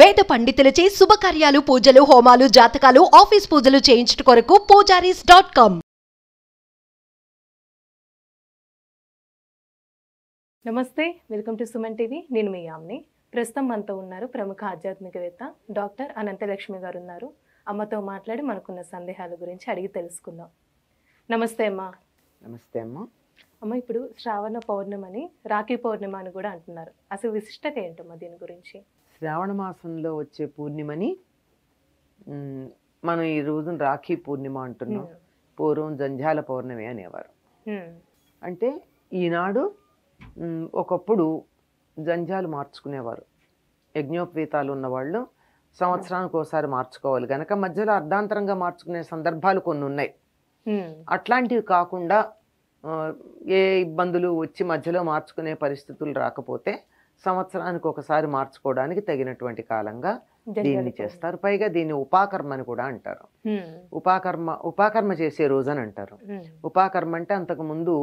వేద పండితులచే శుభకార్యాలు పూజలు హోమాలు జాతకాలు ఆఫీస్ పూజలు చేయించుట కొరకు పూజారీస్.com. నమస్తే, వెల్కమ్ టు సుమన్ టీవీ. నేను మీ యామ్ని. ప్రస్తుతం మనతో ఉన్నారు ప్రముఖ ఆధ్యాత్మికవేత్త డాక్టర్ అనంతలక్ష్మి గారు ఉన్నారు. అమ్మతో మాట్లాడి మనకున్న సందేహాల గురించి అడిగి తెలుసుకుందాం. నమస్తే అమ్మా. నమస్తే అమ్మ. అమ్మ, ఇప్పుడు శ్రావణ పౌర్ణమని రాఖీ పౌర్ణమ అని కూడా అంటున్నారు. అసలు విశిష్టత ఏంటమ్మా దీని గురించి? శ్రావణ మాసంలో వచ్చే పూర్ణిమని మనం ఈ రోజున రాఖీ పూర్ణిమ అంటున్నాం. పూర్వం జంధ్యాల పౌర్ణమి అనేవారు. అంటే ఈనాడు ఒకప్పుడు జంధ్యాలు మార్చుకునేవారు. యజ్ఞోపవీతాలు ఉన్నవాళ్ళు సంవత్సరానికి ఒకసారి మార్చుకోవాలి కనుక మధ్యలో అర్ధాంతరంగా మార్చుకునే సందర్భాలు కొన్ని ఉన్నాయి. అట్లాంటివి కాకుండా ఏ ఇబ్బందులు వచ్చి మధ్యలో మార్చుకునే పరిస్థితులు రాకపోతే సంవత్సరానికి ఒకసారి మార్చుకోవడానికి తగినటువంటి కాలంగా దీన్ని చేస్తారు. పైగా దీన్ని ఉపాకర్మ అని కూడా అంటారు. ఉపాకర్మ చేసే రోజు అని అంటారు. ఉపాకర్మ అంటే అంతకు ముందు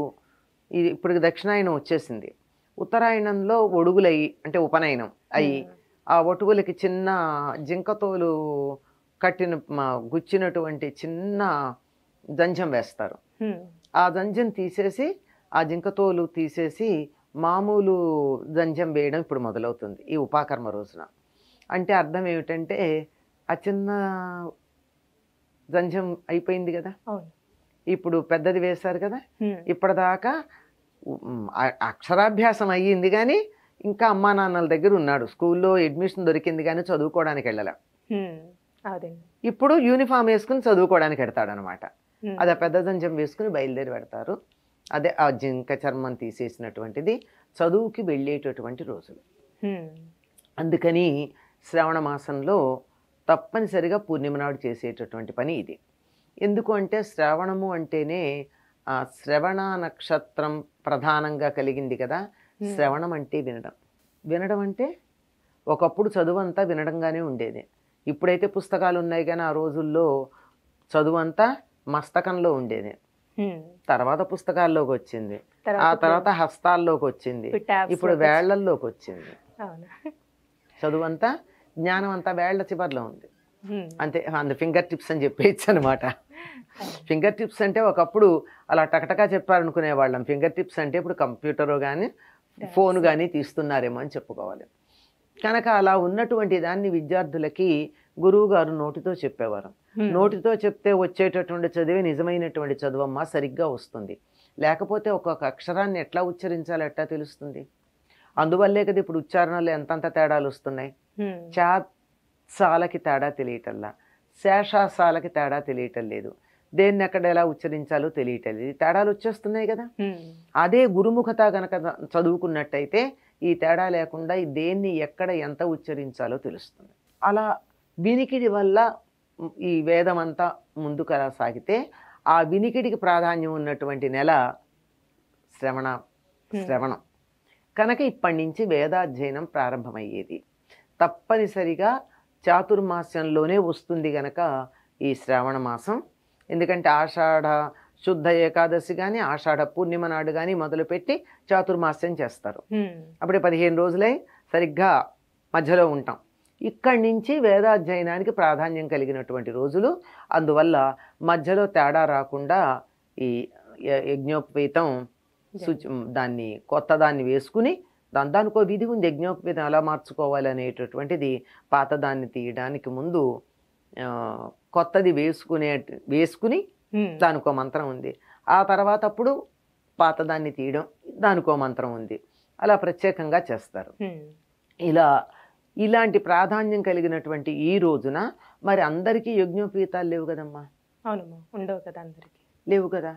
ఇది ఇప్పుడు దక్షిణాయనం వచ్చేసింది. ఉత్తరాయణంలో ఒడుగులయ్యి అంటే ఉపనయనం అయ్యి ఆ ఒటుగులకి చిన్న జింకతోలు కట్టిన గుచ్చినటువంటి చిన్న జంజం వేస్తారు. ఆ జంజం తీసేసి ఆ జింకతోలు తీసేసి మామూలు జంజం వేయడం ఇప్పుడు మొదలవుతుంది ఈ ఉపాకర్మ రోజున. అంటే అర్థం ఏమిటంటే ఆ చిన్న జంజం అయిపోయింది కదా, ఇప్పుడు పెద్దది వేశారు కదా. ఇప్పటిదాకా అక్షరాభ్యాసం అయ్యింది కానీ ఇంకా అమ్మా నాన్నల దగ్గర ఉన్నాడు. స్కూల్లో అడ్మిషన్ దొరికింది కానీ చదువుకోవడానికి వెళ్ళలే. ఇప్పుడు యూనిఫామ్ వేసుకుని చదువుకోవడానికి వెడతాడు అనమాట. అది ఆ పెద్ద జంజం వేసుకుని బయలుదేరి పెడతారు. అదే ఆ జింక చర్మం తీసేసినటువంటిది చదువుకి వెళ్ళేటటువంటి రోజులు. అందుకని శ్రావణ మాసంలో తప్పనిసరిగా పూర్ణిమ నాడు చేసేటటువంటి పని ఇది. ఎందుకు అంటే శ్రావణము అంటేనే ఆ శ్రవణ నక్షత్రం ప్రధానంగా కలిగింది కదా. శ్రవణం అంటే వినడం. వినడం అంటే ఒకప్పుడు చదువు అంతా వినడంగానే ఉండేది. ఇప్పుడైతే పుస్తకాలు ఉన్నాయి కానీ ఆ రోజుల్లో చదువు అంతా మస్తకంలో ఉండేది. తర్వాత పుస్తకాల్లోకి వచ్చింది, ఆ తర్వాత హస్తాల్లోకి వచ్చింది, ఇప్పుడు వేళ్లల్లోకి వచ్చింది. చదువు అంతా జ్ఞానం అంతా వేళ్ల చివర్లో ఉంది. అంతే, అందు ఫింగర్ టిప్స్ అని చెప్పేయచ్చు అనమాట. ఫింగర్ టిప్స్ అంటే ఒకప్పుడు అలా టకటకా చెప్పారనుకునే వాళ్ళం. ఫింగర్ టిప్స్ అంటే ఇప్పుడు కంప్యూటరు కానీ ఫోన్ కానీ తీస్తున్నారేమో అని చెప్పుకోవాలి. కనుక అలా ఉన్నటువంటి దాన్ని విద్యార్థులకి గురువు గారు నోటితో చెప్పేవారు. నోటితో చెప్తే వచ్చేటటువంటి చదివే నిజమైనటువంటి చదువమ్మ, సరిగ్గా వస్తుంది. లేకపోతే ఒక్కొక్క అక్షరాన్ని ఎట్లా ఉచ్చరించాలో ఎట్లా తెలుస్తుంది? అందువల్లే కదా ఇప్పుడు ఉచ్చారణలో ఎంతంత తేడాలు వస్తున్నాయి. చాసాలకి తేడా తెలియటల్లా, శేషాసాలకి తేడా తెలియటం లేదు, దేన్ని ఎక్కడ ఎలా ఉచ్చరించాలో తెలియటం లేదు. తేడాలు వచ్చేస్తున్నాయి కదా. అదే గురుముఖత గనక చదువుకున్నట్టయితే ఈ తేడా లేకుండా దేన్ని ఎక్కడ ఎంత ఉచ్చరించాలో తెలుస్తుంది. అలా వినికిడి వల్ల ఈ వేదం అంతా ముందుకు అలా సాగితే ఆ వినికిడికి ప్రాధాన్యం ఉన్నటువంటి నెల శ్రవణం కనుక ఇప్పటి నుంచి వేదాధ్యయనం ప్రారంభమయ్యేది. తప్పనిసరిగా చాతుర్మాస్యంలోనే వస్తుంది గనక ఈ శ్రావణ మాసం. ఎందుకంటే ఆషాఢ శుద్ధ ఏకాదశి కానీ ఆషాఢ పూర్ణిమ నాడు కానీ మొదలుపెట్టి చాతుర్మాస్యం చేస్తారు. అప్పుడే 15 రోజులై సరిగ్గా మధ్యలో ఉంటాం. ఇక్కడి నుంచి వేదాధ్యయనానికి ప్రాధాన్యం కలిగినటువంటి రోజులు. అందువల్ల మధ్యలో తేడా రాకుండా ఈ యజ్ఞోపవీతం దాన్ని కొత్త దాన్ని వేసుకుని దానికో విధి ఉంది. యజ్ఞోపవీతం ఎలా మార్చుకోవాలి అనేటటువంటిది పాతదాన్ని తీయడానికి ముందు కొత్తది వేసుకుని దానికో మంత్రం ఉంది. ఆ తర్వాత అప్పుడు పాతదాన్ని తీయడం దానికో మంత్రం ఉంది. అలా ప్రత్యేకంగా చేస్తారు. ఇలాంటి ప్రాధాన్యం కలిగినటువంటి ఈ రోజున మరి అందరికీ యజ్ఞోపవీతాలు లేవు కదమ్మా. అవునమ్మా, ఉండవు కదా, అందరికీ లేవు కదా.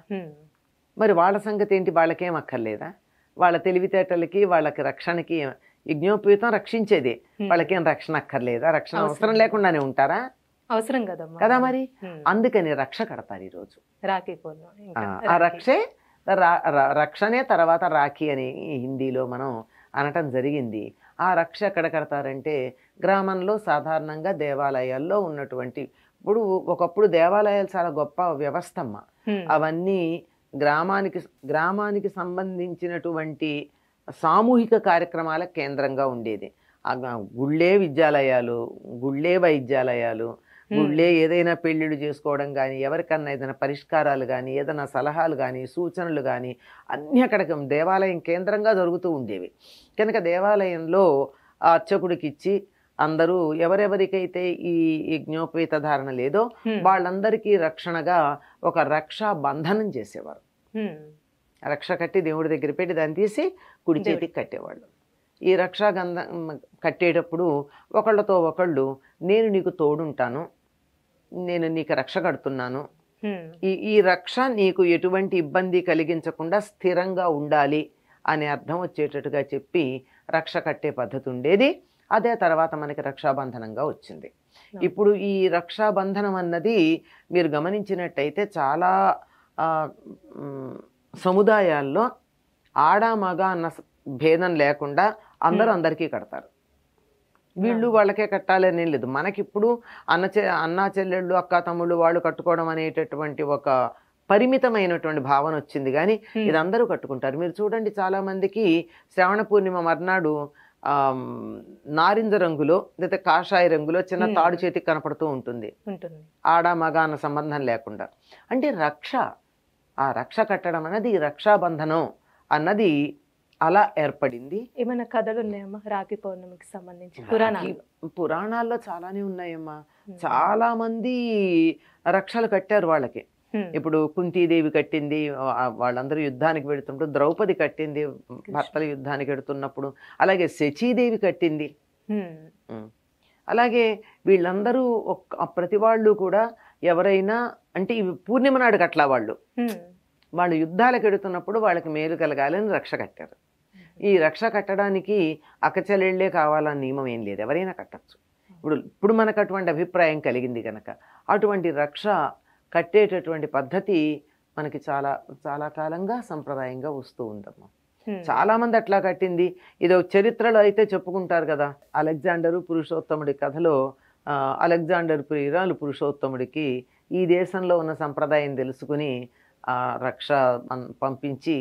మరి వాళ్ళ సంగతి ఏంటి? వాళ్ళకేం అక్కర్లేదా? వాళ్ళ తెలివితేటలకి వాళ్ళకి రక్షణకి యజ్ఞోపవీతం రక్షించేదే, వాళ్ళకేం రక్షణ అక్కర్లేదా? రక్షణ అవసరం లేకుండానే ఉంటారా? అవసరం కదమ్మా కదా. మరి అందుకని రక్ష కడతారు ఈరోజు. రాఖీ ఆ రక్షణే తర్వాత రాఖీ అని హిందీలో మనం అనటం జరిగింది. ఆ రక్ష ఎక్కడ కడతారంటే గ్రామంలో సాధారణంగా దేవాలయాల్లో ఉన్నటువంటి, ఒకప్పుడు దేవాలయాలు చాలా గొప్ప వ్యవస్థమ్మ. అవన్నీ గ్రామానికి సంబంధించినటువంటి సామూహిక కార్యక్రమాల కేంద్రంగా ఉండేది. గుళ్ళే విద్యాలయాలు, గుళ్ళే వైద్యాలయాలు, గుళ్ళే ఏదైనా పెళ్ళిళ్ళు చేసుకోవడం కానీ, ఎవరికన్నా ఏదైనా పరిష్కారాలు కానీ, ఏదైనా సలహాలు కానీ, సూచనలు కానీ అన్నీ అక్కడ దేవాలయం కేంద్రంగా జరుగుతూ ఉండేవి. కనుక దేవాలయంలో ఆ అర్చకుడికి ఇచ్చి అందరూ ఎవరెవరికైతే ఈ యజ్ఞోపేత ధారణ లేదో వాళ్ళందరికీ రక్షణగా ఒక రక్షా బంధనం చేసేవారు. రక్ష కట్టి దేవుడి దగ్గర పెట్టి దాన్ని తీసి కుడి చేతికి కట్టేవాళ్ళు. ఈ రక్షాగంధం కట్టేటప్పుడు ఒకళ్ళతో ఒకళ్ళు నేను నీకు తోడుంటాను, నేను నీకు రక్ష కడుతున్నాను, ఈ రక్ష నీకు ఎటువంటి ఇబ్బంది కలిగించకుండా స్థిరంగా ఉండాలి అనే అర్థం వచ్చేటట్టుగా చెప్పి రక్ష కట్టే పద్ధతి ఉండేది. అదే తర్వాత మనకి రక్షాబంధనంగా వచ్చింది. ఇప్పుడు ఈ రక్షాబంధనం అన్నది మీరు గమనించినట్టయితే చాలా సముదాయాల్లో ఆడ మగ అన్న భేదం లేకుండా అందరూ అందరికీ కడతారు. వీళ్ళు వాళ్ళకే కట్టాలనే లేదు. మనకిప్పుడు అన్నా చెల్లెళ్ళు, అక్క తమ్ముళ్ళు వాళ్ళు కట్టుకోవడం అనేటటువంటి ఒక పరిమితమైనటువంటి భావన వచ్చింది. కానీ ఇది అందరూ కట్టుకుంటారు. మీరు చూడండి, చాలా మందికి శ్రావణ పూర్ణిమ మర్నాడు నారింజ రంగులో లేదా కాషాయ రంగులో చిన్న తాడు చేతికి కనపడుతూ ఉంటుంది, ఆడ మగ అన్న సంబంధం లేకుండా. అంటే రక్ష, ఆ రక్ష కట్టడం అన్నది రక్షాబంధనం అన్నది అలా ఏర్పడింది. ఏమైనా కథలు ఉన్నాయమ్మా రాఖీ పౌర్ణమికి సంబంధించి? పురాణాల్లో చాలానే ఉన్నాయమ్మా. చాలా మంది రక్షలు కట్టారు వాళ్ళకి. ఇప్పుడు కుంతీదేవి కట్టింది, వాళ్ళందరూ యుద్ధానికి వెళుతున్నప్పుడు ద్రౌపది కట్టింది భర్తలు యుద్ధానికి వెళుతున్నప్పుడు. అలాగే శచీదేవి కట్టింది. అలాగే వీళ్ళందరూ ప్రతి వాళ్ళు కూడా ఎవరైనా అంటే ఇవి పూర్ణిమ నాడు కట్లా వాళ్ళు యుద్ధాలకు వెళుతున్నప్పుడు వాళ్ళకి మేలు కలగాలని రక్ష కట్టారు. ఈ రక్ష కట్టడానికి అక్కచెల్లెళ్ళే కావాలన్న నియమం ఏం లేదు, ఎవరైనా కట్టచ్చు. ఇప్పుడు మనకు అటువంటి అభిప్రాయం కలిగింది కనుక అటువంటి రక్ష కట్టేటటువంటి పద్ధతి మనకి చాలా చాలా కాలంగా సంప్రదాయంగా వస్తూ ఉందమ్మా. చాలా మంది అట్లా కట్టింది. ఇది చరిత్రలో అయితే చెప్పుకుంటారు కదా, అలెగ్జాండరు పురుషోత్తముడి కథలో అలెగ్జాండర్ ప్రియురాలు పురుషోత్తముడికి ఈ దేశంలో ఉన్న సంప్రదాయం తెలుసుకుని ఆ రక్ష పంపించి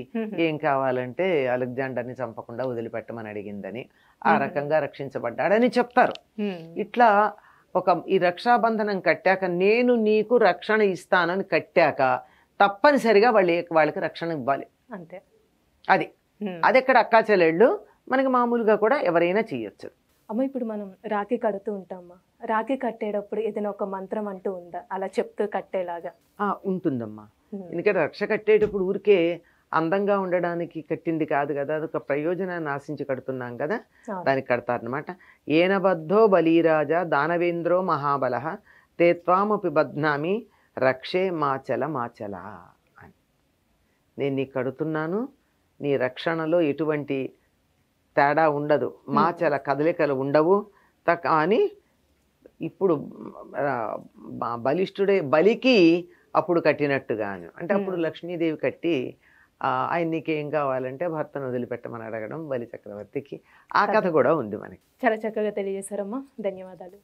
ఏం కావాలంటే అలెగ్జాండర్ని చంపకుండా వదిలిపెట్టమని అడిగిందని, ఆ రకంగా రక్షించబడ్డాడని చెప్తారు. ఇట్లా ఈ రక్షాబంధనం కట్టాక నేను నీకు రక్షణ ఇస్తానని కట్టాక తప్పనిసరిగా వాళ్ళకి రక్షణ ఇవ్వాలి అంతే. అది ఎక్కడ అక్కా చెల్లెళ్ళు మనకి మామూలుగా కూడా ఎవరైనా చేయొచ్చు. అమ్మ, ఇప్పుడు మనం రాఖీ కడుతూ ఉంటామా, రాఖీ కట్టేటప్పుడు ఏదైనా ఒక మంత్రం అంటూ ఉందా అలా చెప్తూ కట్టేలాగా? ఉంటుందమ్మా. ఎందుకంటే రక్ష కట్టేటప్పుడు ఊరికే అందంగా ఉండడానికి కట్టింది కాదు కదా, అదొక ప్రయోజనాన్ని ఆశించి కడుతున్నాం కదా, దానికి కడతారనమాట. ఏనబద్ధో బలీరాజా దానవేంద్రో మహాబల తేత్వామపి బధ్నామి రక్షే మాచల మాచల అని. నేను నీకు కడుతున్నాను, నీ రక్షణలో ఎటువంటి తేడా ఉండదు, మాచల కదలికలు ఉండవు అని. ఇప్పుడు బలిష్ఠుడే బలికి అప్పుడు కట్టినట్టుగాను, అంటే అప్పుడు లక్ష్మీదేవి కట్టి ఆయన నీకేం కావాలంటే భర్తను వదిలిపెట్టమని అడగడం బలి చక్రవర్తికి. ఆ కథ కూడా ఉంది మనకి. చాలా చక్కగా తెలియజేశారమ్మా, ధన్యవాదాలు.